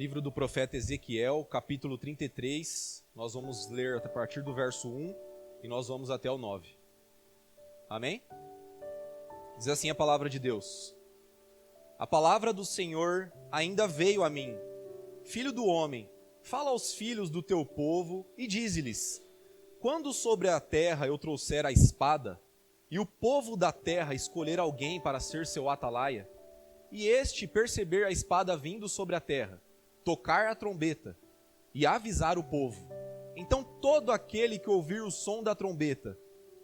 livro do profeta Ezequiel, capítulo 33. Nós vamos ler a partir do verso 1 e nós vamos até o 9. Amém? Diz assim a palavra de Deus. A palavra do Senhor ainda veio a mim. Filho do homem, fala aos filhos do teu povo e dize-lhes: quando sobre a terra eu trouxer a espada, e o povo da terra escolher alguém para ser seu atalaia, e este perceber a espada vindo sobre a terra, tocar a trombeta e avisar o povo, então todo aquele que ouvir o som da trombeta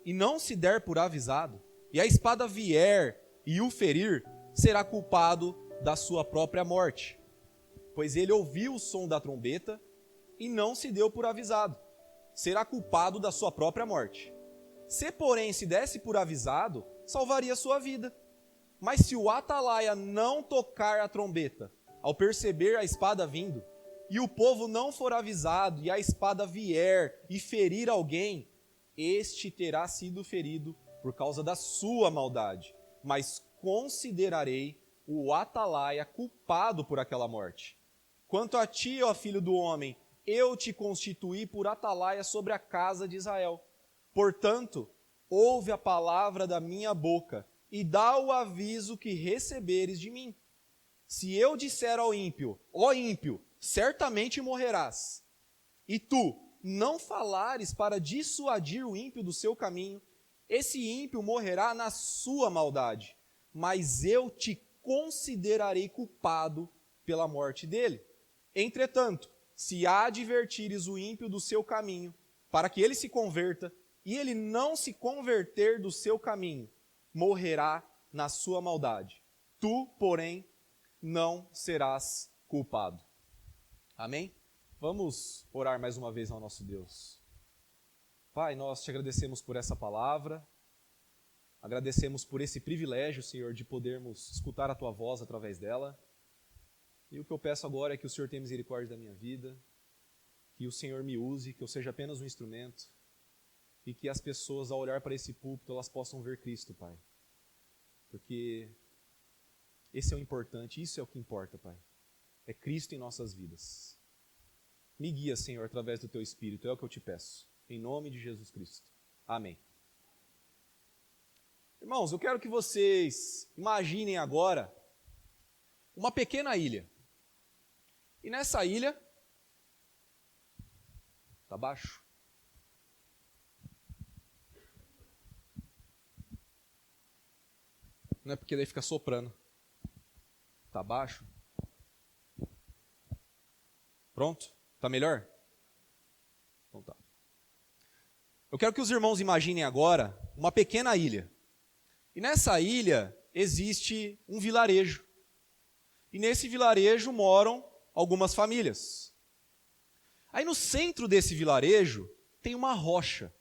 e não se der por avisado, e a espada vier e o ferir, será culpado da sua própria morte, pois ele ouviu o som da trombeta e não se deu por avisado. Será culpado da sua própria morte. Se, porém, se desse por avisado, salvaria sua vida. Mas se o atalaia não tocar a trombeta, ao perceber a espada vindo, e o povo não for avisado, e a espada vier e ferir alguém, este terá sido ferido por causa da sua maldade, mas considerarei o atalaia culpado por aquela morte. Quanto a ti, ó filho do homem, eu te constituí por atalaia sobre a casa de Israel. Portanto, ouve a palavra da minha boca e dá o aviso que receberes de mim. Se eu disser ao ímpio, ó ímpio, certamente morrerás, e tu não falares para dissuadir o ímpio do seu caminho, esse ímpio morrerá na sua maldade, mas eu te considerarei culpado pela morte dele. Entretanto, se advertires o ímpio do seu caminho, para que ele se converta, e ele não se converter do seu caminho, morrerá na sua maldade. Tu, porém, não serás culpado. Amém? Vamos orar mais uma vez ao nosso Deus. Pai, nós te agradecemos por essa palavra, agradecemos por esse privilégio, Senhor, de podermos escutar a Tua voz através dela. E o que eu peço agora é que o Senhor tenha misericórdia da minha vida, que o Senhor me use, que eu seja apenas um instrumento, e que as pessoas, ao olhar para esse púlpito, elas possam ver Cristo, Pai. Porque esse é o importante, isso é o que importa, Pai. É Cristo em nossas vidas. Me guia, Senhor, através do Teu Espírito, é o que eu te peço. Em nome de Jesus Cristo. Amém. Irmãos, eu quero que vocês imaginem agora uma pequena ilha. E nessa ilha, está baixo? Não é porque daí fica soprando. Está baixo? Pronto? Está melhor? Então tá. Eu quero que os irmãos imaginem agora uma pequena ilha. E nessa ilha existe um vilarejo. E nesse vilarejo moram algumas famílias. Aí no centro desse vilarejo tem uma rocha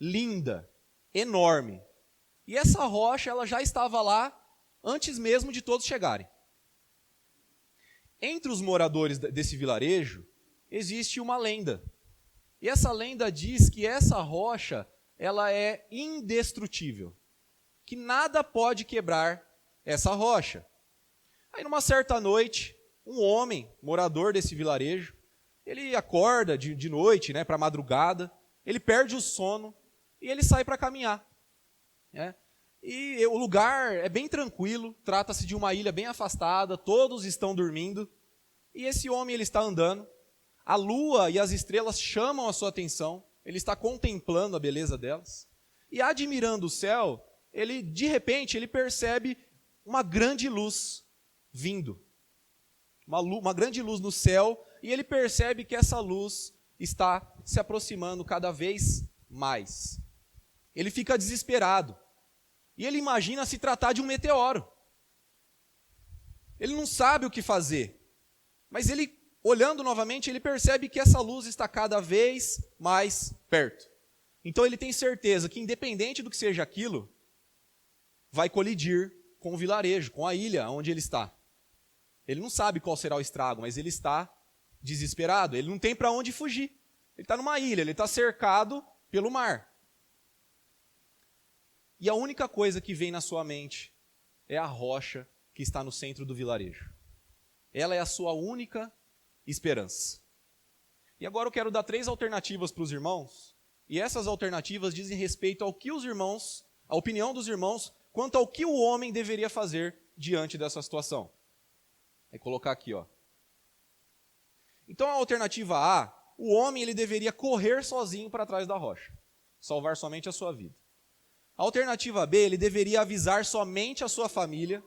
linda, enorme. E essa rocha ela já estava lá antes mesmo de todos chegarem. Entre os moradores desse vilarejo existe uma lenda. E essa lenda diz que essa rocha ela é indestrutível, que nada pode quebrar essa rocha. Aí numa certa noite, um homem, morador desse vilarejo, ele acorda de noite, para a madrugada, ele perde o sono e ele sai para caminhar. E o lugar é bem tranquilo, trata-se de uma ilha bem afastada, todos estão dormindo, e esse homem ele está andando, a lua e as estrelas chamam a sua atenção, ele está contemplando a beleza delas, e admirando o céu, de repente ele percebe uma grande luz vindo, uma grande luz no céu, e ele percebe que essa luz está se aproximando cada vez mais. Ele fica desesperado. E ele imagina se tratar de um meteoro. Ele não sabe o que fazer. Mas ele, olhando novamente, ele percebe que essa luz está cada vez mais perto. Então ele tem certeza que, independente do que seja aquilo, vai colidir com o vilarejo, com a ilha onde ele está. Ele não sabe qual será o estrago, mas ele está desesperado. Ele não tem para onde fugir. Ele está numa ilha, ele está cercado pelo mar. E a única coisa que vem na sua mente é a rocha que está no centro do vilarejo. Ela é a sua única esperança. E agora eu quero dar 3 alternativas para os irmãos, e essas alternativas dizem respeito ao que os irmãos, a opinião dos irmãos, quanto ao que o homem deveria fazer diante dessa situação. Vou colocar aqui, ó. Então a alternativa A, o homem ele deveria correr sozinho para trás da rocha, salvar somente a sua vida. A alternativa B, ele deveria avisar somente a sua família,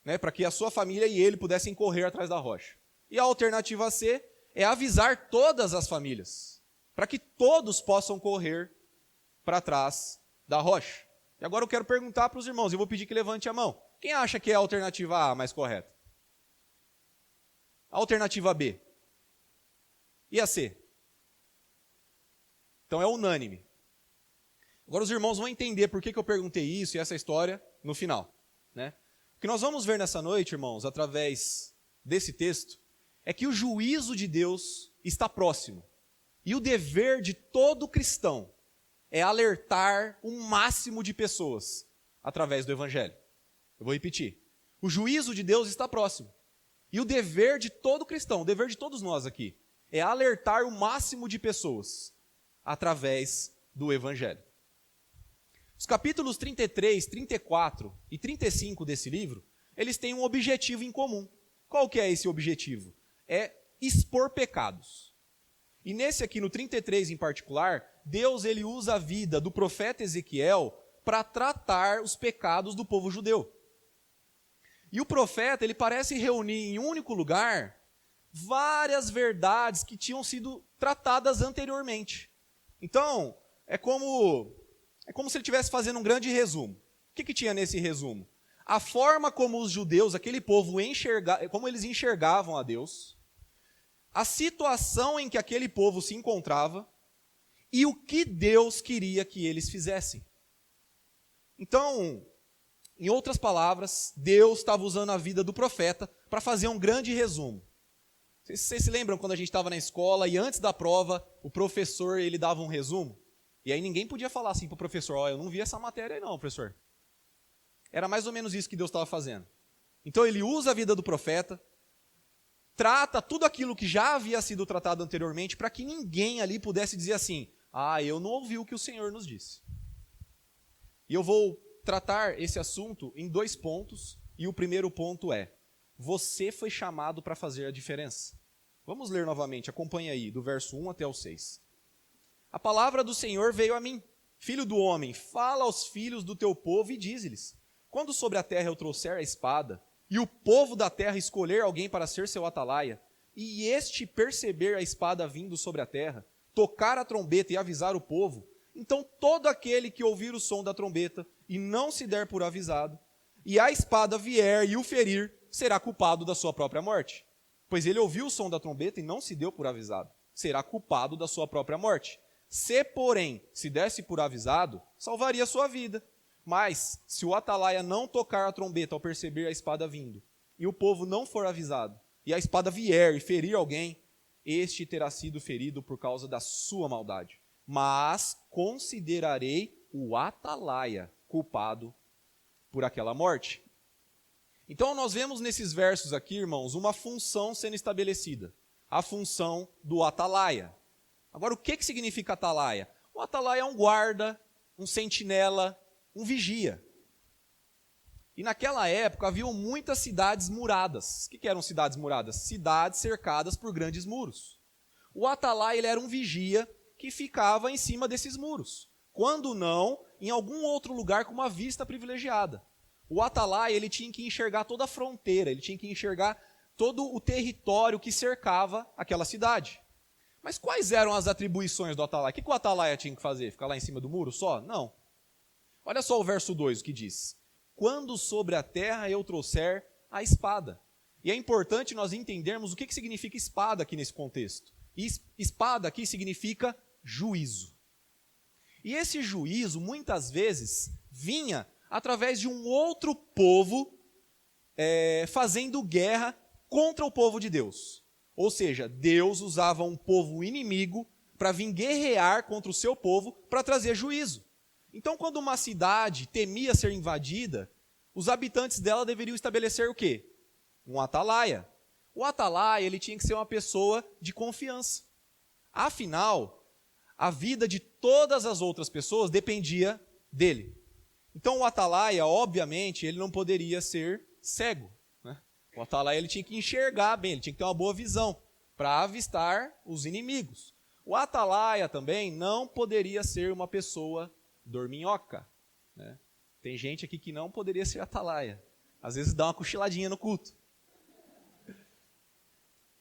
né, para que a sua família e ele pudessem correr atrás da rocha. E a alternativa C é avisar todas as famílias, para que todos possam correr para trás da rocha. E agora eu quero perguntar para os irmãos, eu vou pedir que levante a mão. Quem acha que é a alternativa A mais correta? A alternativa B. E a C? Então é unânime. Agora os irmãos vão entender por que eu perguntei isso e essa história no final, né? O que nós vamos ver nessa noite, irmãos, através desse texto, é que o juízo de Deus está próximo. E o dever de todo cristão é alertar o máximo de pessoas através do Evangelho. Eu vou repetir. O juízo de Deus está próximo. E o dever de todo cristão, o dever de todos nós aqui, é alertar o máximo de pessoas através do Evangelho. Os capítulos 33, 34 e 35 desse livro, eles têm um objetivo em comum. Qual que é esse objetivo? É expor pecados. E nesse aqui, no 33 em particular, Deus ele usa a vida do profeta Ezequiel para tratar os pecados do povo judeu. E o profeta, ele parece reunir em um único lugar várias verdades que tinham sido tratadas anteriormente. Então, é como se ele estivesse fazendo um grande resumo. O que tinha nesse resumo? A forma como os judeus, aquele povo, como eles enxergavam a Deus, a situação em que aquele povo se encontrava e o que Deus queria que eles fizessem. Então, em outras palavras, Deus estava usando a vida do profeta para fazer um grande resumo. Vocês se lembram quando a gente estava na escola e antes da prova, o professor ele dava um resumo? E aí ninguém podia falar assim para o professor, ó, eu não vi essa matéria aí não, professor. Era mais ou menos isso que Deus estava fazendo. Então ele usa a vida do profeta, trata tudo aquilo que já havia sido tratado anteriormente, para que ninguém ali pudesse dizer assim, eu não ouvi o que o Senhor nos disse. E eu vou tratar esse assunto em 2 pontos, e o primeiro ponto é, você foi chamado para fazer a diferença. Vamos ler novamente, acompanha aí, do verso 1 até o 6. A palavra do Senhor veio a mim. Filho do homem, fala aos filhos do teu povo e dize-lhes, quando sobre a terra eu trouxer a espada, e o povo da terra escolher alguém para ser seu atalaia, e este perceber a espada vindo sobre a terra, tocar a trombeta e avisar o povo, então todo aquele que ouvir o som da trombeta e não se der por avisado, e a espada vier e o ferir, será culpado da sua própria morte. Pois ele ouviu o som da trombeta e não se deu por avisado, será culpado da sua própria morte. Se, porém, se desse por avisado, salvaria a sua vida. Mas, se o atalaia não tocar a trombeta ao perceber a espada vindo, e o povo não for avisado, e a espada vier e ferir alguém, este terá sido ferido por causa da sua maldade. Mas considerarei o atalaia culpado por aquela morte. Então nós vemos nesses versos aqui, irmãos, uma função sendo estabelecida. A função do atalaia. Agora, o que significa atalaia? O atalaia é um guarda, um sentinela, um vigia. E naquela época haviam muitas cidades muradas. O que eram cidades muradas? Cidades cercadas por grandes muros. O atalaia ele era um vigia que ficava em cima desses muros. Quando não, em algum outro lugar com uma vista privilegiada. O atalaia ele tinha que enxergar toda a fronteira, ele tinha que enxergar todo o território que cercava aquela cidade. Mas quais eram as atribuições do atalaia? O que o atalaia tinha que fazer? Ficar lá em cima do muro só? Não. Olha só o verso 2, o que diz. Quando sobre a terra eu trouxer a espada. E é importante nós entendermos o que significa espada aqui nesse contexto. E espada aqui significa juízo. E esse juízo, muitas vezes, vinha através de um outro povo fazendo guerra contra o povo de Deus. Ou seja, Deus usava um povo inimigo para vir guerrear contra o seu povo para trazer juízo. Então, quando uma cidade temia ser invadida, os habitantes dela deveriam estabelecer o quê? Um atalaia. O atalaia, ele tinha que ser uma pessoa de confiança. Afinal, a vida de todas as outras pessoas dependia dele. Então o atalaia, obviamente, ele não poderia ser cego, né? O atalaia, ele tinha que enxergar bem, ele tinha que ter uma boa visão para avistar os inimigos. O atalaia também não poderia ser uma pessoa dorminhoca, né? Tem gente aqui que não poderia ser atalaia. Às vezes dá uma cochiladinha no culto.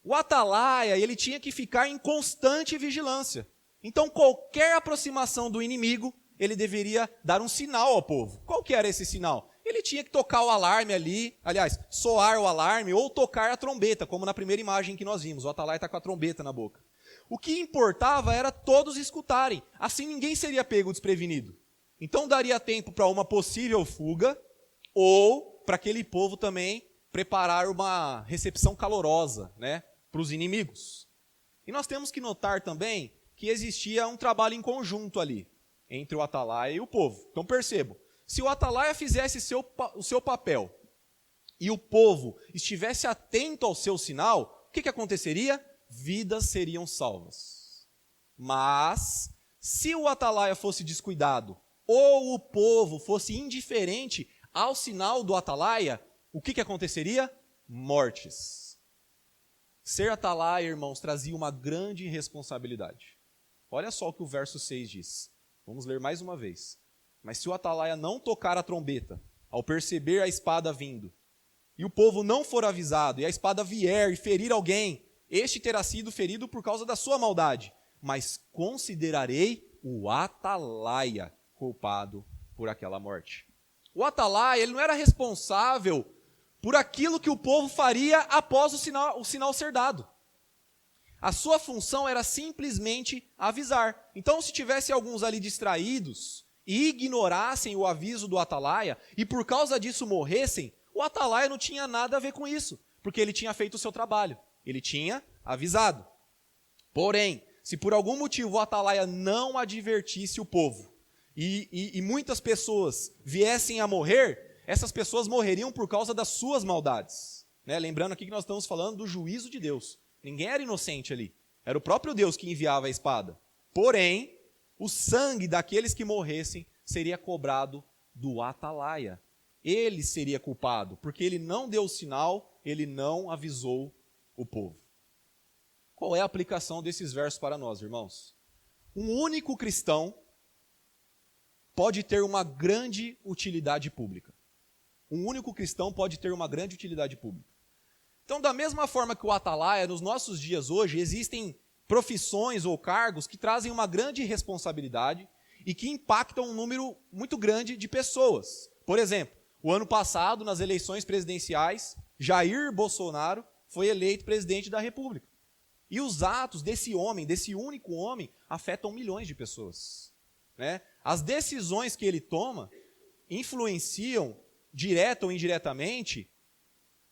O atalaia, ele tinha que ficar em constante vigilância. Então, qualquer aproximação do inimigo, ele deveria dar um sinal ao povo. Qual que era esse sinal? Ele tinha que tocar o alarme ali, aliás, soar o alarme ou tocar a trombeta, como na primeira imagem que nós vimos. O atalaia está com a trombeta na boca. O que importava era todos escutarem. Assim ninguém seria pego desprevenido. Então daria tempo para uma possível fuga ou para aquele povo também preparar uma recepção calorosa, né, para os inimigos. E nós temos que notar também que existia um trabalho em conjunto ali, entre o atalaia e o povo. Então percebam, se o atalaia fizesse o seu papel e o povo estivesse atento ao seu sinal, o que aconteceria? Vidas seriam salvas. Mas, se o atalaia fosse descuidado, ou o povo fosse indiferente ao sinal do atalaia, o que aconteceria? Mortes. Ser atalaia, irmãos, trazia uma grande responsabilidade. Olha só o que o verso 6 diz. Vamos ler mais uma vez. Mas se o atalaia não tocar a trombeta, ao perceber a espada vindo, e o povo não for avisado, e a espada vier e ferir alguém, este terá sido ferido por causa da sua maldade, mas considerarei o atalaia culpado por aquela morte. O atalaia, ele não era responsável por aquilo que o povo faria após o sinal ser dado. A sua função era simplesmente avisar. Então, se tivesse alguns ali distraídos e ignorassem o aviso do atalaia, e por causa disso morressem, o atalaia não tinha nada a ver com isso, porque ele tinha feito o seu trabalho. Ele tinha avisado. Porém, se por algum motivo o atalaia não advertisse o povo, e muitas pessoas viessem a morrer, essas pessoas morreriam por causa das suas maldades, né? Lembrando aqui que nós estamos falando do juízo de Deus. Ninguém era inocente ali. Era o próprio Deus que enviava a espada. Porém, o sangue daqueles que morressem seria cobrado do atalaia. Ele seria culpado, porque ele não deu o sinal, ele não avisou o povo. Qual é a aplicação desses versos para nós, irmãos? Um único cristão pode ter uma grande utilidade pública. Um único cristão pode ter uma grande utilidade pública. Então, da mesma forma que o atalaia, nos nossos dias hoje, existem profissões ou cargos que trazem uma grande responsabilidade e que impactam um número muito grande de pessoas. Por exemplo, o ano passado, nas eleições presidenciais, Jair Bolsonaro foi eleito presidente da República. E os atos desse homem, desse único homem, afetam milhões de pessoas, né? As decisões que ele toma influenciam, direta ou indiretamente,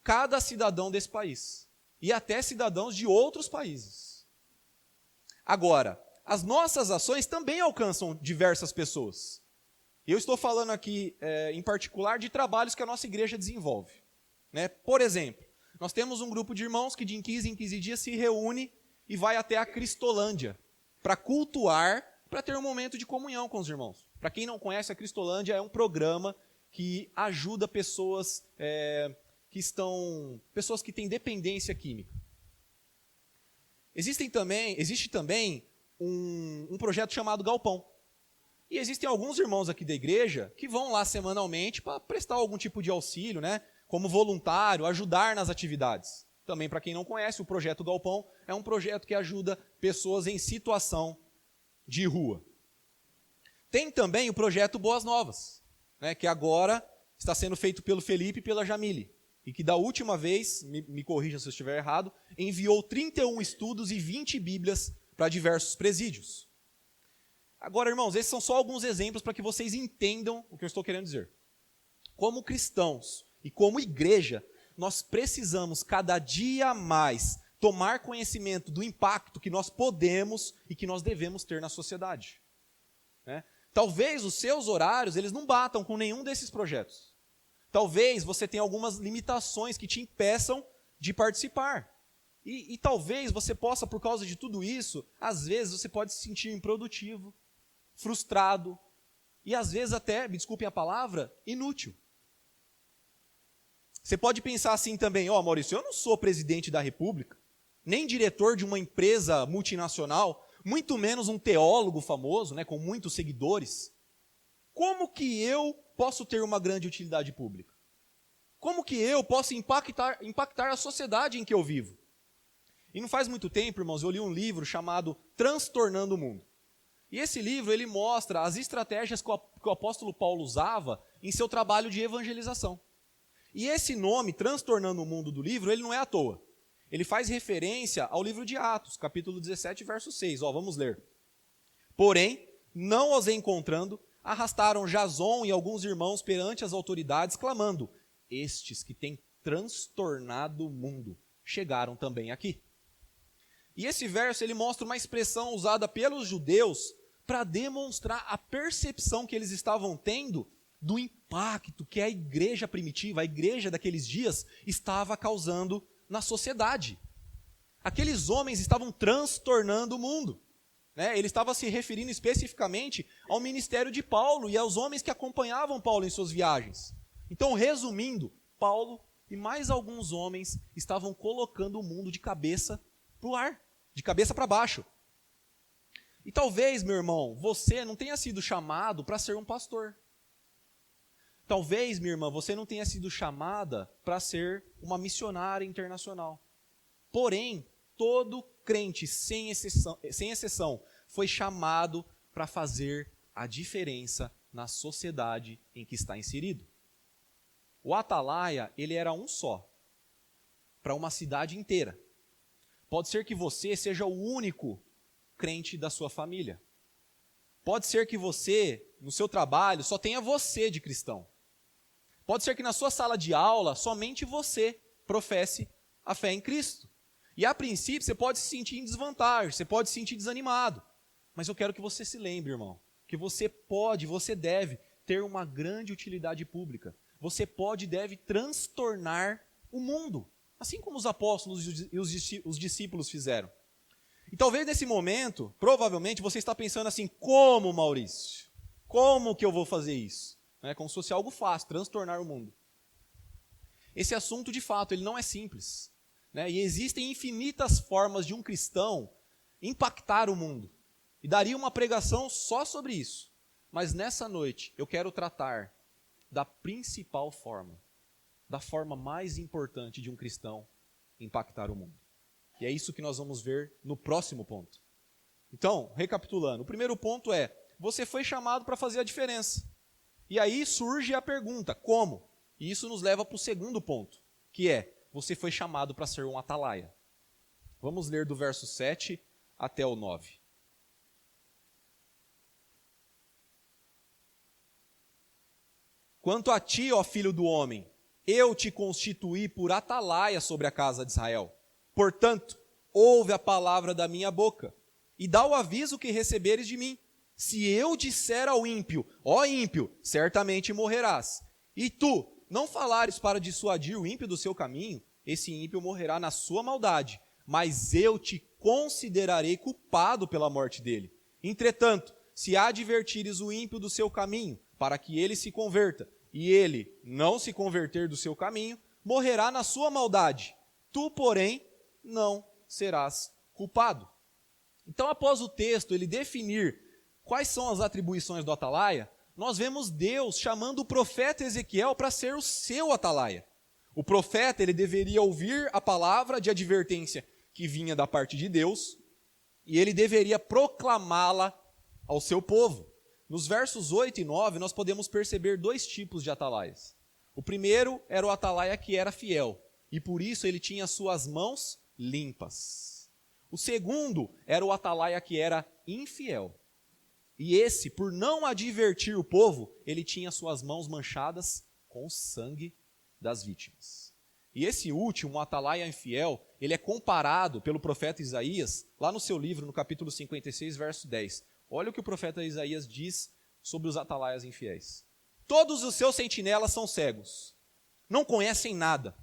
cada cidadão desse país. E até cidadãos de outros países. Agora, as nossas ações também alcançam diversas pessoas. Eu estou falando aqui, em particular, de trabalhos que a nossa igreja desenvolve, né? Por exemplo, nós temos um grupo de irmãos que de 15 em 15 dias se reúne e vai até a Cristolândia para cultuar, para ter um momento de comunhão com os irmãos. Para quem não conhece, a Cristolândia é um programa que ajuda pessoas pessoas que têm dependência química. Existe também um projeto chamado Galpão. E existem alguns irmãos aqui da igreja que vão lá semanalmente para prestar algum tipo de auxílio, né? Como voluntário, ajudar nas atividades. Também, para quem não conhece, o projeto Galpão é um projeto que ajuda pessoas em situação de rua. Tem também o projeto Boas Novas, né? Que agora está sendo feito pelo Felipe e pela Jamile. E que da última vez, me corrija se eu estiver errado, enviou 31 estudos e 20 bíblias para diversos presídios. Agora, irmãos, esses são só alguns exemplos para que vocês entendam o que eu estou querendo dizer. Como cristãos e como igreja, nós precisamos cada dia mais tomar conhecimento do impacto que nós podemos e que nós devemos ter na sociedade, né? Talvez os seus horários eles não batam com nenhum desses projetos. Talvez você tenha algumas limitações que te impeçam de participar. E talvez você possa, por causa de tudo isso, às vezes você pode se sentir improdutivo, frustrado e às vezes até, me desculpem a palavra, inútil. Você pode pensar assim também, Maurício, eu não sou presidente da República, nem diretor de uma empresa multinacional, muito menos um teólogo famoso, com muitos seguidores. Como que eu posso ter uma grande utilidade pública? Como que eu posso impactar a sociedade em que eu vivo? E não faz muito tempo, irmãos, eu li um livro chamado Transtornando o Mundo. E esse livro, ele mostra as estratégias que o apóstolo Paulo usava em seu trabalho de evangelização. E esse nome, Transtornando o Mundo, do livro, ele não é à toa. Ele faz referência ao livro de Atos, capítulo 17, verso 6. Vamos ler. Porém, não os encontrando, arrastaram Jason e alguns irmãos perante as autoridades, clamando, estes que têm transtornado o mundo, chegaram também aqui. E esse verso, ele mostra uma expressão usada pelos judeus para demonstrar a percepção que eles estavam tendo do impacto que a igreja primitiva, a igreja daqueles dias, estava causando na sociedade. Aqueles homens estavam transtornando o mundo. Ele estava se referindo especificamente ao ministério de Paulo e aos homens que acompanhavam Paulo em suas viagens. Então, resumindo, Paulo e mais alguns homens estavam colocando o mundo de cabeça para o ar, de cabeça para baixo. E talvez, meu irmão, você não tenha sido chamado para ser um pastor. Talvez, minha irmã, você não tenha sido chamada para ser uma missionária internacional. Porém, todo crente, sem exceção, foi chamado para fazer a diferença na sociedade em que está inserido. O atalaia, ele era um só, para uma cidade inteira. Pode ser que você seja o único crente da sua família. Pode ser que você, no seu trabalho, só tenha você de cristão. Pode ser que na sua sala de aula, somente você professe a fé em Cristo. E a princípio, você pode se sentir em desvantagem, você pode se sentir desanimado. Mas eu quero que você se lembre, irmão, que você deve ter uma grande utilidade pública. Você pode e deve transtornar o mundo, assim como os apóstolos e os discípulos fizeram. E talvez nesse momento, provavelmente, você está pensando assim, como, Maurício? Como que eu vou fazer isso? Como se fosse algo fácil, transtornar o mundo. Esse assunto, de fato, ele não é simples. E existem infinitas formas de um cristão impactar o mundo. E daria uma pregação só sobre isso. Mas nessa noite, eu quero tratar da principal forma, da forma mais importante de um cristão impactar o mundo. E é isso que nós vamos ver no próximo ponto. Então, recapitulando, o primeiro ponto é, você foi chamado para fazer a diferença. E aí surge a pergunta, como? E isso nos leva para o segundo ponto, que é, você foi chamado para ser um atalaia. Vamos ler do verso 7 até o 9. Quanto a ti, ó filho do homem, eu te constituí por atalaia sobre a casa de Israel. Portanto, ouve a palavra da minha boca, e dá o aviso que receberes de mim. Se eu disser ao ímpio, ó ímpio, certamente morrerás, e tu não falares para dissuadir o ímpio do seu caminho, esse ímpio morrerá na sua maldade, mas eu te considerarei culpado pela morte dele. Entretanto, se advertires o ímpio do seu caminho, para que ele se converta, e ele não se converter do seu caminho, morrerá na sua maldade. Tu, porém, não serás culpado. Então, após o texto ele definir quais são as atribuições do atalaia, nós vemos Deus chamando o profeta Ezequiel para ser o seu atalaia. O profeta ele deveria ouvir a palavra de advertência que vinha da parte de Deus e ele deveria proclamá-la ao seu povo. Nos versos 8 e 9, nós podemos perceber dois tipos de atalaias. O primeiro era o atalaia que era fiel, e por isso ele tinha suas mãos limpas. O segundo era o atalaia que era infiel. E esse, por não advertir o povo, ele tinha suas mãos manchadas com o sangue das vítimas. E esse último, o atalaia infiel, ele é comparado pelo profeta Isaías, lá no seu livro, no capítulo 56, verso 10. Olha o que o profeta Isaías diz sobre os atalaias infiéis. Todos os seus sentinelas são cegos, não conhecem nada,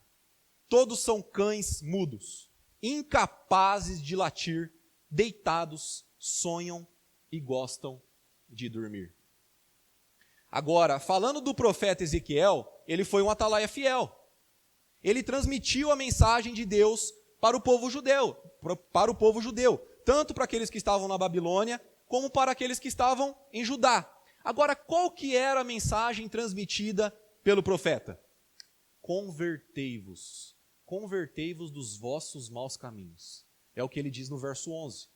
todos são cães mudos. incapazes de latir, deitados, sonham e gostam de dormir. Agora, falando do profeta Ezequiel, ele foi um atalaia fiel. Ele transmitiu a mensagem de Deus para o povo judeu, tanto para aqueles que estavam na Babilônia, como para aqueles que estavam em Judá. Agora, qual que era a mensagem transmitida pelo profeta? Convertei-vos dos vossos maus caminhos. É o que ele diz no verso 11.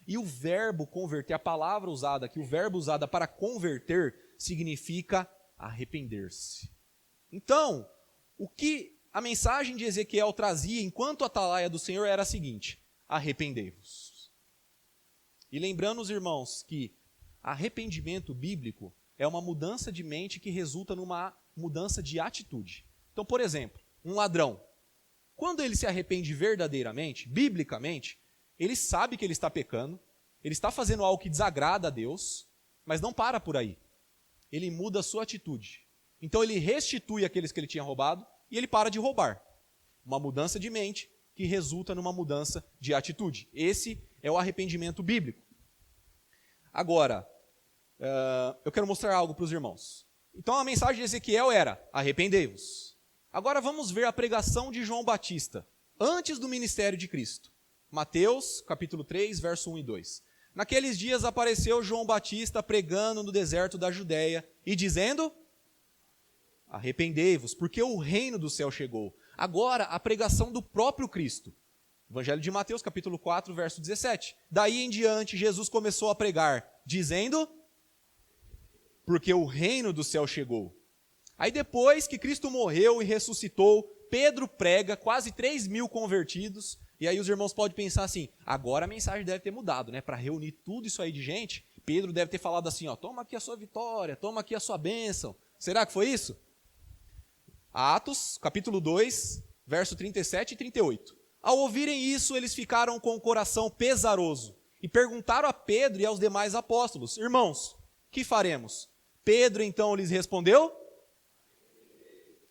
E o verbo converter, a palavra usada aqui, o verbo usado para converter, significa arrepender-se. Então, o que a mensagem de Ezequiel trazia enquanto atalaia do Senhor era a seguinte: arrependei-vos. E lembrando os irmãos que arrependimento bíblico é uma mudança de mente que resulta numa mudança de atitude. Então, por exemplo, um ladrão, quando ele se arrepende verdadeiramente, biblicamente, ele sabe que ele está pecando, ele está fazendo algo que desagrada a Deus, mas não para por aí. Ele muda a sua atitude. Então ele restitui aqueles que ele tinha roubado e ele para de roubar. Uma mudança de mente que resulta numa mudança de atitude. Esse é o arrependimento bíblico. Agora, eu quero mostrar algo para os irmãos. Então a mensagem de Ezequiel era: arrependei-vos. Agora vamos ver a pregação de João Batista, antes do ministério de Cristo. Mateus, capítulo 3, verso 1 e 2. Naqueles dias apareceu João Batista pregando no deserto da Judéia e dizendo: arrependei-vos, porque o reino do céu chegou. Agora, a pregação do próprio Cristo. Evangelho de Mateus, capítulo 4, verso 17. Daí em diante, Jesus começou a pregar, dizendo: porque o reino do céu chegou. Aí depois que Cristo morreu e ressuscitou, Pedro prega, quase 3.000 convertidos. E aí os irmãos podem pensar assim: agora a mensagem deve ter mudado, né? Para reunir tudo isso aí de gente, Pedro deve ter falado assim: ó, toma aqui a sua vitória, toma aqui a sua bênção. Será que foi isso? Atos, capítulo 2, verso 37 e 38. Ao ouvirem isso, eles ficaram com o coração pesaroso e perguntaram a Pedro e aos demais apóstolos: irmãos, que faremos? Pedro então lhes respondeu: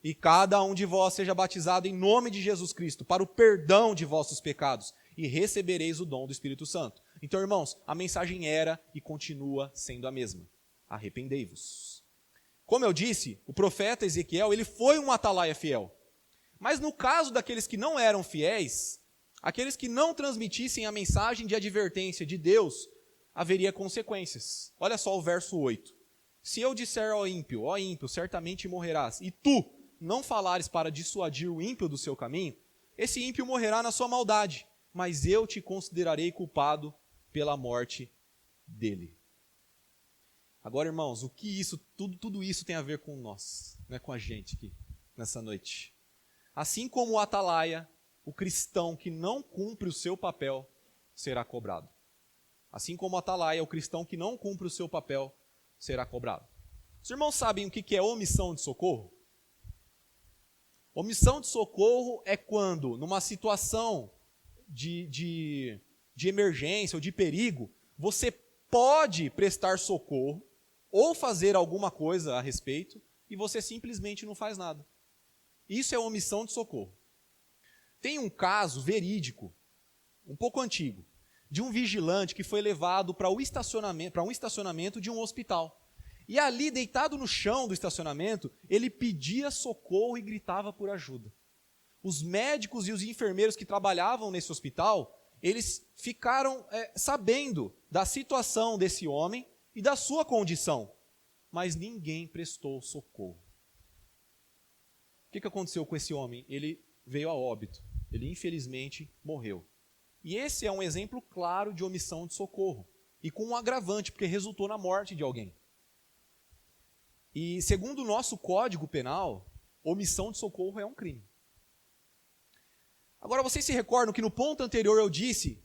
e cada um de vós seja batizado em nome de Jesus Cristo para o perdão de vossos pecados e recebereis o dom do Espírito Santo. Então, irmãos, a mensagem era e continua sendo a mesma: arrependei-vos. Como eu disse, o profeta Ezequiel, ele foi um atalaia fiel. Mas no caso daqueles que não eram fiéis, aqueles que não transmitissem a mensagem de advertência de Deus, haveria consequências. Olha só o verso 8. Se eu disser ao ímpio: ó ímpio, certamente morrerás, e tu não falares para dissuadir o ímpio do seu caminho, esse ímpio morrerá na sua maldade, mas eu te considerarei culpado pela morte dele. Agora, irmãos, o que isso, tudo isso tem a ver com nós, né, com a gente aqui, nessa noite? Assim como o atalaia, o cristão que não cumpre o seu papel será cobrado. Assim como o atalaia, o cristão que não cumpre o seu papel será cobrado. Os irmãos sabem o que é omissão de socorro? Omissão de socorro é quando, numa situação de emergência ou de perigo, você pode prestar socorro ou fazer alguma coisa a respeito e você simplesmente não faz nada. Isso é omissão de socorro. Tem um caso verídico, um pouco antigo, de um vigilante que foi levado para um estacionamento de um hospital. E ali, deitado no chão do estacionamento, ele pedia socorro e gritava por ajuda. Os médicos e os enfermeiros que trabalhavam nesse hospital, eles ficaram sabendo da situação desse homem e da sua condição, mas ninguém prestou socorro. O que aconteceu com esse homem? Ele veio a óbito, ele infelizmente morreu. E esse é um exemplo claro de omissão de socorro, e com um agravante, porque resultou na morte de alguém. E segundo o nosso Código Penal, omissão de socorro é um crime. Agora, vocês se recordam que no ponto anterior eu disse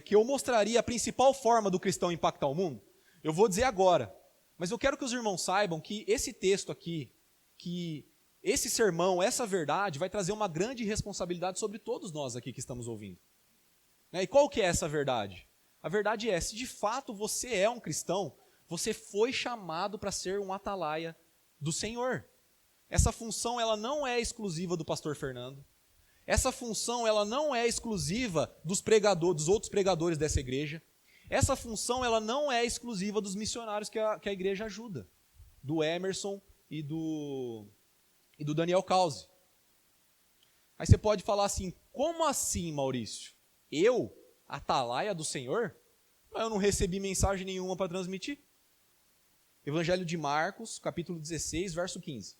que eu mostraria a principal forma do cristão impactar o mundo? Eu vou dizer agora, mas eu quero que os irmãos saibam que esse texto aqui, que esse sermão, essa verdade, vai trazer uma grande responsabilidade sobre todos nós aqui que estamos ouvindo. E qual que é essa verdade? A verdade é, se de fato você é um cristão, você foi chamado para ser um atalaia do Senhor. Essa função ela não é exclusiva do pastor Fernando. Essa função ela não é exclusiva dos pregadores, dos outros pregadores dessa igreja. Essa função ela não é exclusiva dos missionários que a igreja ajuda, do Emerson e do Daniel Causi. Aí você pode falar assim, como assim, Maurício? Eu, atalaia do Senhor? Mas eu não recebi mensagem nenhuma para transmitir. Evangelho de Marcos, capítulo 16, verso 15.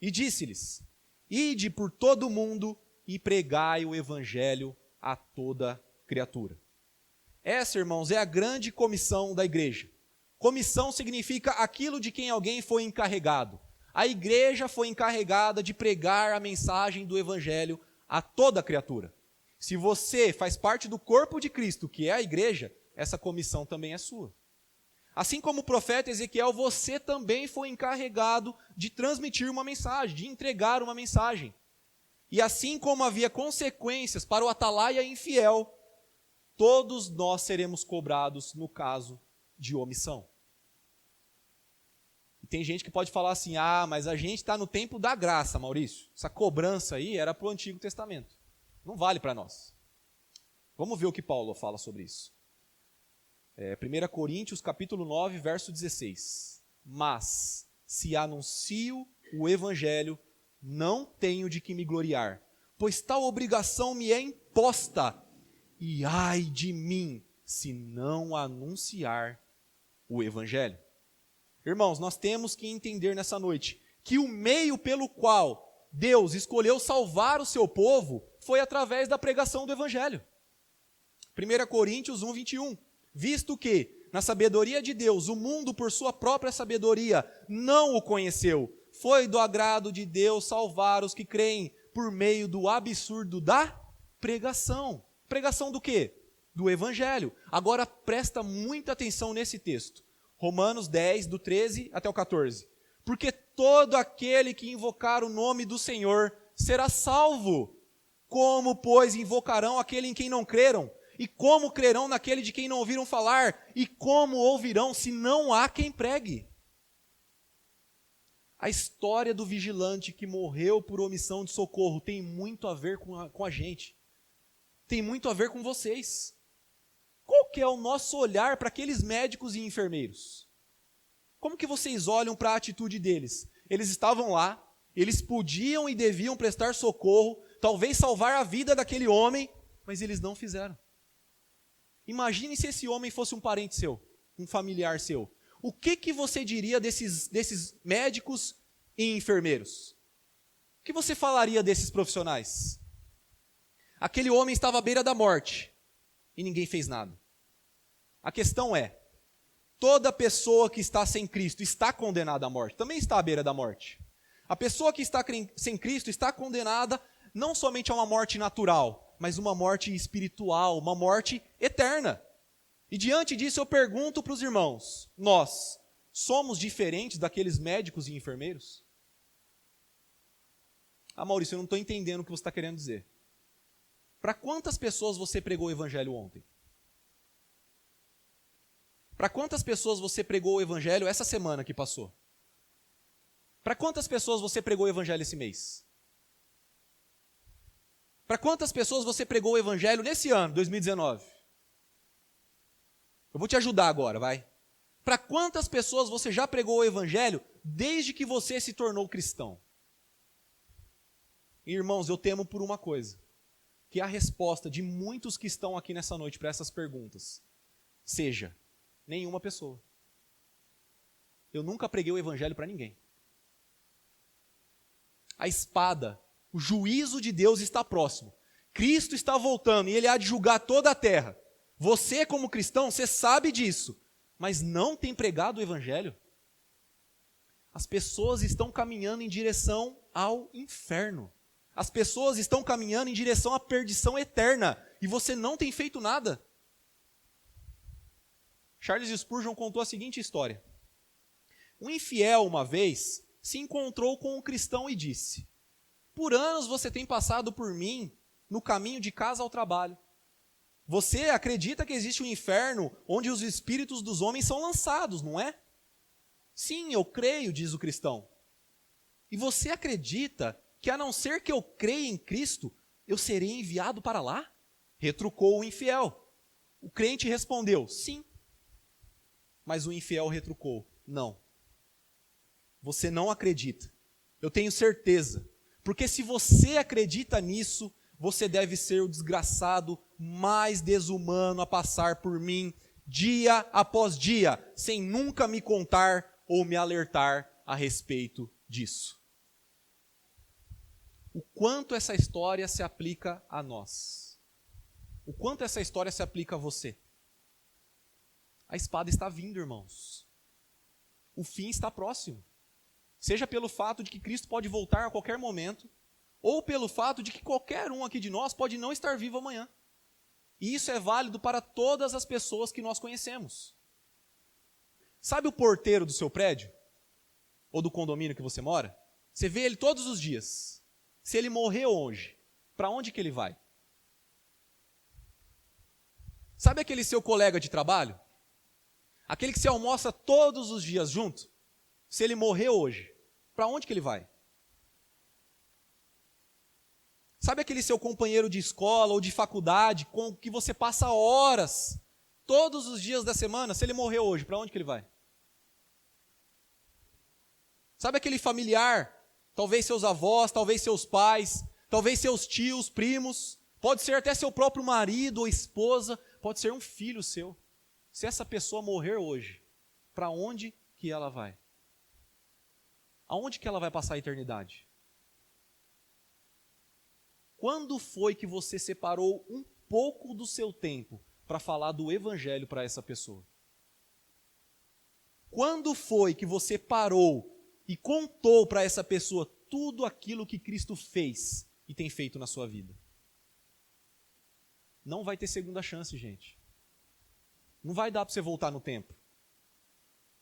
E disse-lhes, ide por todo o mundo e pregai o evangelho a toda criatura. Essa, irmãos, é a grande comissão da igreja. Comissão significa aquilo de quem alguém foi encarregado. A igreja foi encarregada de pregar a mensagem do evangelho a toda criatura. Se você faz parte do corpo de Cristo, que é a igreja, essa comissão também é sua. Assim como o profeta Ezequiel, você também foi encarregado de transmitir uma mensagem, de entregar uma mensagem. E assim como havia consequências para o atalaia infiel, todos nós seremos cobrados no caso de omissão. E tem gente que pode falar assim, mas a gente está no tempo da graça, Maurício. Essa cobrança aí era para o Antigo Testamento. Não vale para nós. Vamos ver o que Paulo fala sobre isso. 1 Coríntios, capítulo 9, verso 16. Mas, se anuncio o evangelho, não tenho de que me gloriar, pois tal obrigação me é imposta, e ai de mim, se não anunciar o evangelho. Irmãos, nós temos que entender nessa noite que o meio pelo qual Deus escolheu salvar o seu povo foi através da pregação do evangelho. 1 Coríntios 1, 21. Visto que, na sabedoria de Deus, o mundo por sua própria sabedoria não o conheceu, foi do agrado de Deus salvar os que creem por meio do absurdo da pregação. Pregação do quê? Do evangelho. Agora presta muita atenção nesse texto. Romanos 10, do 13 até o 14. Porque todo aquele que invocar o nome do Senhor será salvo. Como, pois, invocarão aquele em quem não creram? E como crerão naquele de quem não ouviram falar? E como ouvirão se não há quem pregue? A história do vigilante que morreu por omissão de socorro tem muito a ver com a gente. Tem muito a ver com vocês. Qual que é o nosso olhar para aqueles médicos e enfermeiros? Como que vocês olham para a atitude deles? Eles estavam lá, eles podiam e deviam prestar socorro, talvez salvar a vida daquele homem, mas eles não fizeram. Imagine se esse homem fosse um parente seu, um familiar seu. O que você diria desses médicos e enfermeiros? O que você falaria desses profissionais? Aquele homem estava à beira da morte e ninguém fez nada. A questão é, toda pessoa que está sem Cristo está condenada à morte, também está à beira da morte. A pessoa que está sem Cristo está condenada não somente a uma morte natural, mas uma morte espiritual, uma morte eterna. E diante disso eu pergunto para os irmãos, nós somos diferentes daqueles médicos e enfermeiros? Maurício, eu não estou entendendo o que você está querendo dizer. Para quantas pessoas você pregou o evangelho ontem? Para quantas pessoas você pregou o evangelho essa semana que passou? Para quantas pessoas você pregou o evangelho esse mês? Para quantas pessoas você pregou o evangelho nesse ano, 2019? Eu vou te ajudar agora, vai. Para quantas pessoas você já pregou o evangelho desde que você se tornou cristão? Irmãos, eu temo por uma coisa, que a resposta de muitos que estão aqui nessa noite para essas perguntas seja nenhuma pessoa. Eu nunca preguei o evangelho para ninguém. A espada, o juízo de Deus está próximo. Cristo está voltando e Ele há de julgar toda a terra. Você, como cristão, você sabe disso, mas não tem pregado o evangelho? As pessoas estão caminhando em direção ao inferno. As pessoas estão caminhando em direção à perdição eterna e você não tem feito nada. Charles Spurgeon contou a seguinte história. Um infiel, uma vez, se encontrou com um cristão e disse: por anos você tem passado por mim no caminho de casa ao trabalho. Você acredita que existe um inferno onde os espíritos dos homens são lançados, não é? Sim, eu creio, diz o cristão. E você acredita que a não ser que eu creia em Cristo, eu serei enviado para lá? Retrucou o infiel. O crente respondeu, sim. Mas o infiel retrucou, não. Você não acredita. Eu tenho certeza. Porque se você acredita nisso, você deve ser o desgraçado mais desumano a passar por mim dia após dia, sem nunca me contar ou me alertar a respeito disso. O quanto essa história se aplica a nós? O quanto essa história se aplica a você? A espada está vindo, irmãos. O fim está próximo. Seja pelo fato de que Cristo pode voltar a qualquer momento, ou pelo fato de que qualquer um aqui de nós pode não estar vivo amanhã. E isso é válido para todas as pessoas que nós conhecemos. Sabe o porteiro do seu prédio? Ou do condomínio que você mora? Você vê ele todos os dias. Se ele morrer hoje, para onde que ele vai? Sabe aquele seu colega de trabalho? Aquele que você almoça todos os dias junto? Se ele morrer hoje, para onde que ele vai? Sabe aquele seu companheiro de escola ou de faculdade com que você passa horas, todos os dias da semana? Se ele morrer hoje, para onde que ele vai? Sabe aquele familiar, talvez seus avós, talvez seus pais, talvez seus tios, primos, pode ser até seu próprio marido ou esposa, pode ser um filho seu. Se essa pessoa morrer hoje, para onde que ela vai? Aonde que ela vai passar a eternidade? Quando foi que você separou um pouco do seu tempo para falar do evangelho para essa pessoa? Quando foi que você parou e contou para essa pessoa tudo aquilo que Cristo fez e tem feito na sua vida? Não vai ter segunda chance, gente. Não vai dar para você voltar no tempo.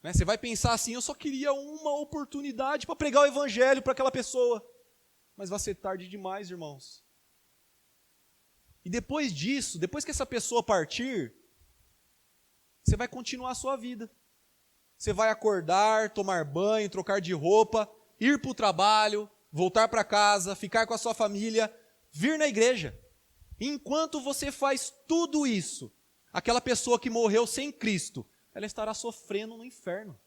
Você vai pensar assim, eu só queria uma oportunidade para pregar o evangelho para aquela pessoa. Mas vai ser tarde demais, irmãos. E depois disso, depois que essa pessoa partir, você vai continuar a sua vida. Você vai acordar, tomar banho, trocar de roupa, ir para o trabalho, voltar para casa, ficar com a sua família, vir na igreja. E enquanto você faz tudo isso, aquela pessoa que morreu sem Cristo, ela estará sofrendo no inferno.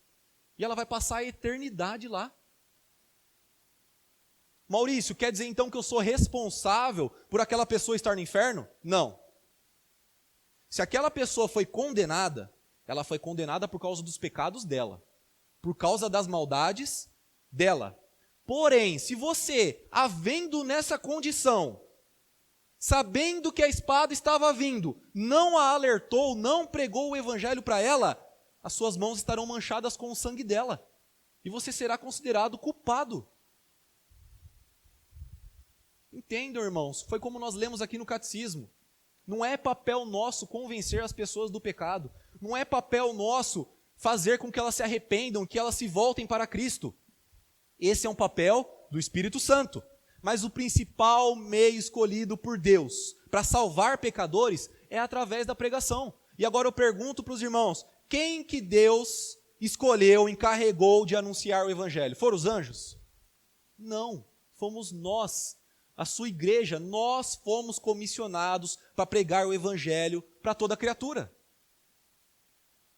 E ela vai passar a eternidade lá. Maurício, quer dizer então que eu sou responsável por aquela pessoa estar no inferno? Não. Se aquela pessoa foi condenada, ela foi condenada por causa dos pecados dela, por causa das maldades dela. Porém, se você, havendo nessa condição, sabendo que a espada estava vindo, não a alertou, não pregou o evangelho para ela, as suas mãos estarão manchadas com o sangue dela. E você será considerado culpado. Entendam, irmãos, foi como nós lemos aqui no catecismo. Não é papel nosso convencer as pessoas do pecado. Não é papel nosso fazer com que elas se arrependam, que elas se voltem para Cristo. Esse é um papel do Espírito Santo. Mas o principal meio escolhido por Deus para salvar pecadores é através da pregação. E agora eu pergunto para os irmãos, quem que Deus escolheu, encarregou de anunciar o Evangelho? Foram os anjos? Não, fomos nós, a sua igreja. Nós fomos comissionados para pregar o Evangelho para toda criatura.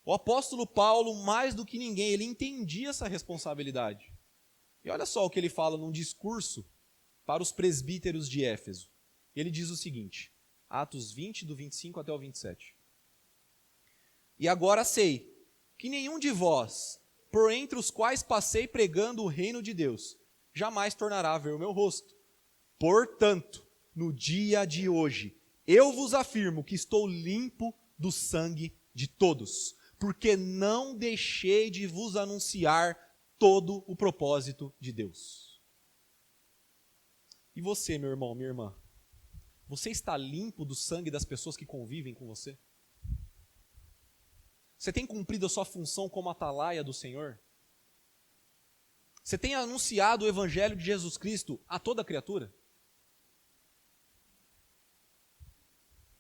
O apóstolo Paulo, mais do que ninguém, ele entendia essa responsabilidade. E olha só o que ele fala num discurso para os presbíteros de Éfeso. Ele diz o seguinte, Atos 20, do 25 até o 27. E agora sei que nenhum de vós, por entre os quais passei pregando o reino de Deus, jamais tornará a ver o meu rosto. Portanto, no dia de hoje, eu vos afirmo que estou limpo do sangue de todos, porque não deixei de vos anunciar todo o propósito de Deus. E você, meu irmão, minha irmã, você está limpo do sangue das pessoas que convivem com você? Você tem cumprido a sua função como atalaia do Senhor? Você tem anunciado o Evangelho de Jesus Cristo a toda criatura?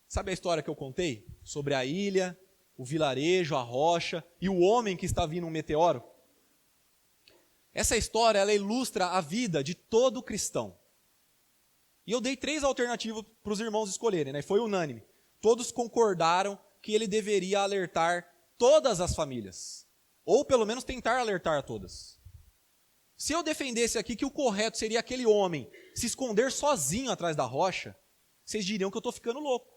Sabe a história que eu contei? Sobre a ilha, o vilarejo, a rocha e o homem que está vindo um meteoro? Essa história, ela ilustra a vida de todo cristão. E eu dei 3 alternativas para os irmãos escolherem, né? Foi unânime. Todos concordaram que ele deveria alertar todas as famílias. Ou pelo menos tentar alertar todas. Se eu defendesse aqui que o correto seria aquele homem se esconder sozinho atrás da rocha, vocês diriam que eu estou ficando louco.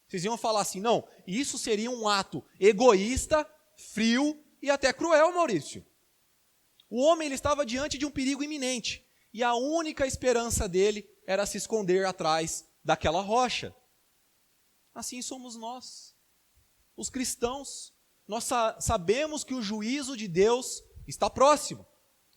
Vocês iam falar assim, não, isso seria um ato egoísta, frio e até cruel, Maurício. O homem ele estava diante de um perigo iminente. E a única esperança dele era se esconder atrás daquela rocha. Assim somos nós, os cristãos. Nós sabemos que o juízo de Deus está próximo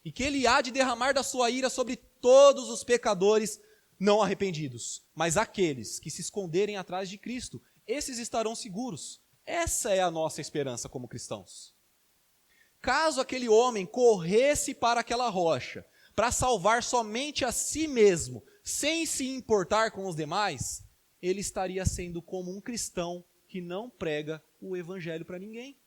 e que Ele há de derramar da sua ira sobre todos os pecadores não arrependidos. Mas aqueles que se esconderem atrás de Cristo, esses estarão seguros. Essa é a nossa esperança como cristãos. Caso aquele homem corresse para aquela rocha, para salvar somente a si mesmo, sem se importar com os demais, ele estaria sendo como um cristão que não prega o evangelho para ninguém.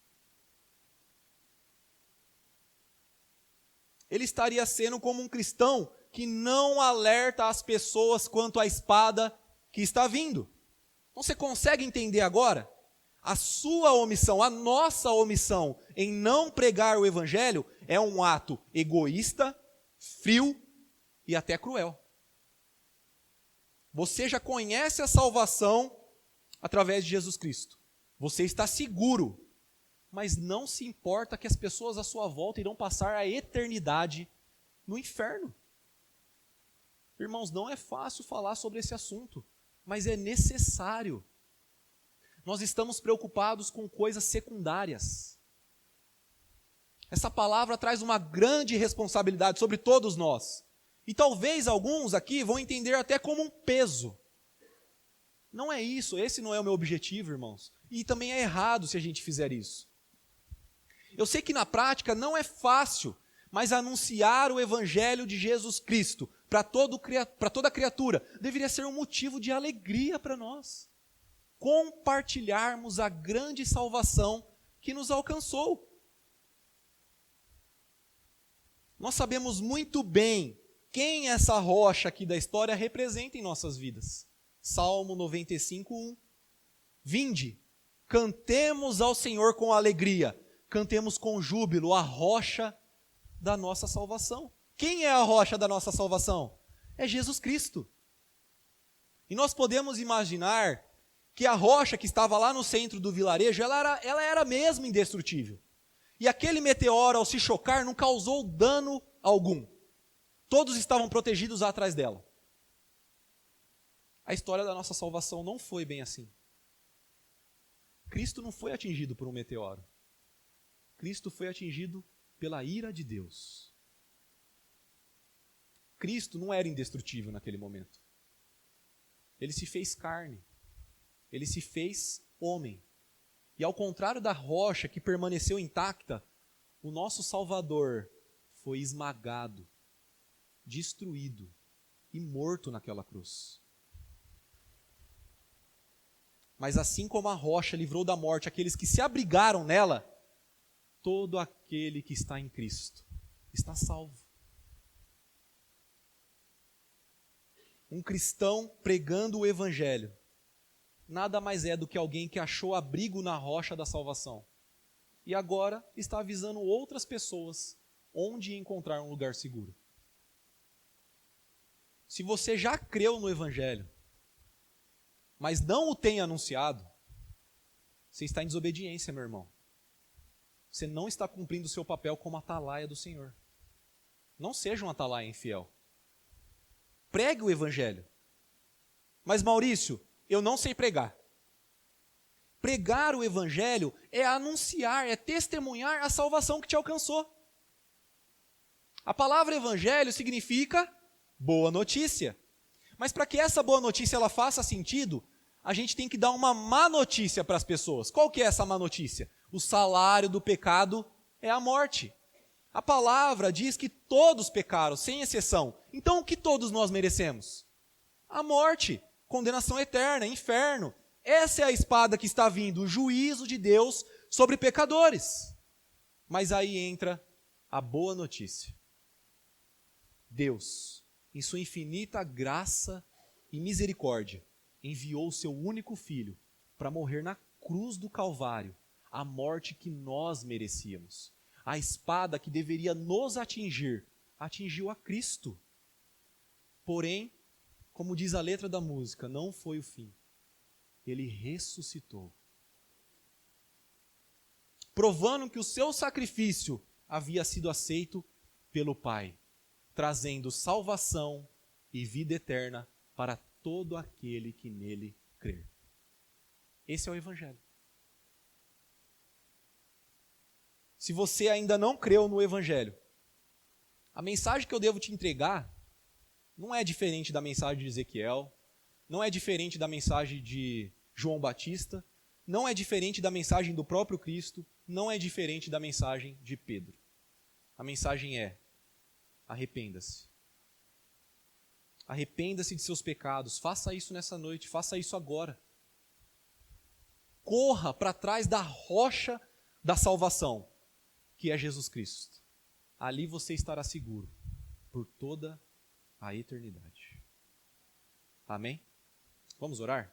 Ele estaria sendo como um cristão que não alerta as pessoas quanto à espada que está vindo. Então você consegue entender agora? A sua omissão, a nossa omissão em não pregar o evangelho é um ato egoísta, frio e até cruel. Você já conhece a salvação através de Jesus Cristo. Você está seguro, mas não se importa que as pessoas à sua volta irão passar a eternidade no inferno. Irmãos, não é fácil falar sobre esse assunto, mas é necessário. Nós estamos preocupados com coisas secundárias. Essa palavra traz uma grande responsabilidade sobre todos nós. E talvez alguns aqui vão entender até como um peso. Não é isso, esse não é o meu objetivo, irmãos. E também é errado se a gente fizer isso. Eu sei que na prática não é fácil, mas anunciar o evangelho de Jesus Cristo para toda criatura deveria ser um motivo de alegria para nós. Compartilharmos a grande salvação que nos alcançou. Nós sabemos muito bem quem essa rocha aqui da história representa em nossas vidas. Salmo 95:1. Vinde, cantemos ao Senhor com alegria, cantemos com júbilo a rocha da nossa salvação. Quem é a rocha da nossa salvação? É Jesus Cristo. E nós podemos imaginar que a rocha que estava lá no centro do vilarejo, ela era mesmo indestrutível. E aquele meteoro, ao se chocar, não causou dano algum. Todos estavam protegidos atrás dela. A história da nossa salvação não foi bem assim. Cristo não foi atingido por um meteoro. Cristo foi atingido pela ira de Deus. Cristo não era indestrutível naquele momento. Ele se fez carne. Ele se fez homem. E ao contrário da rocha que permaneceu intacta, o nosso Salvador foi esmagado, destruído e morto naquela cruz. Mas assim como a rocha livrou da morte aqueles que se abrigaram nela, todo aquele que está em Cristo está salvo. Um cristão pregando o evangelho nada mais é do que alguém que achou abrigo na rocha da salvação e agora está avisando outras pessoas onde encontrar um lugar seguro. Se você já creu no evangelho, mas não o tem anunciado, você está em desobediência, meu irmão. Você não está cumprindo o seu papel como atalaia do Senhor. Não seja um atalaia infiel. Pregue o evangelho. Mas Maurício, eu não sei pregar. Pregar o evangelho é anunciar, é testemunhar a salvação que te alcançou. A palavra evangelho significa boa notícia. Mas para que essa boa notícia ela faça sentido, a gente tem que dar uma má notícia para as pessoas. Qual que é essa má notícia? O salário do pecado é a morte. A palavra diz que todos pecaram, sem exceção. Então o que todos nós merecemos? A morte, condenação eterna, inferno. Essa é a espada que está vindo, o juízo de Deus sobre pecadores. Mas aí entra a boa notícia. Deus, em sua infinita graça e misericórdia, enviou o seu único filho para morrer na cruz do Calvário, a morte que nós merecíamos. A espada que deveria nos atingir, atingiu a Cristo. Porém, como diz a letra da música, não foi o fim. Ele ressuscitou, provando que o seu sacrifício havia sido aceito pelo Pai, trazendo salvação e vida eterna para todo aquele que nele crer. Esse é o Evangelho. Se você ainda não creu no Evangelho, a mensagem que eu devo te entregar não é diferente da mensagem de Ezequiel, não é diferente da mensagem de João Batista, não é diferente da mensagem do próprio Cristo, não é diferente da mensagem de Pedro. A mensagem é: arrependa-se. Arrependa-se de seus pecados, faça isso nessa noite, faça isso agora. Corra para trás da rocha da salvação, que é Jesus Cristo. Ali você estará seguro por toda a eternidade. Amém? Vamos orar?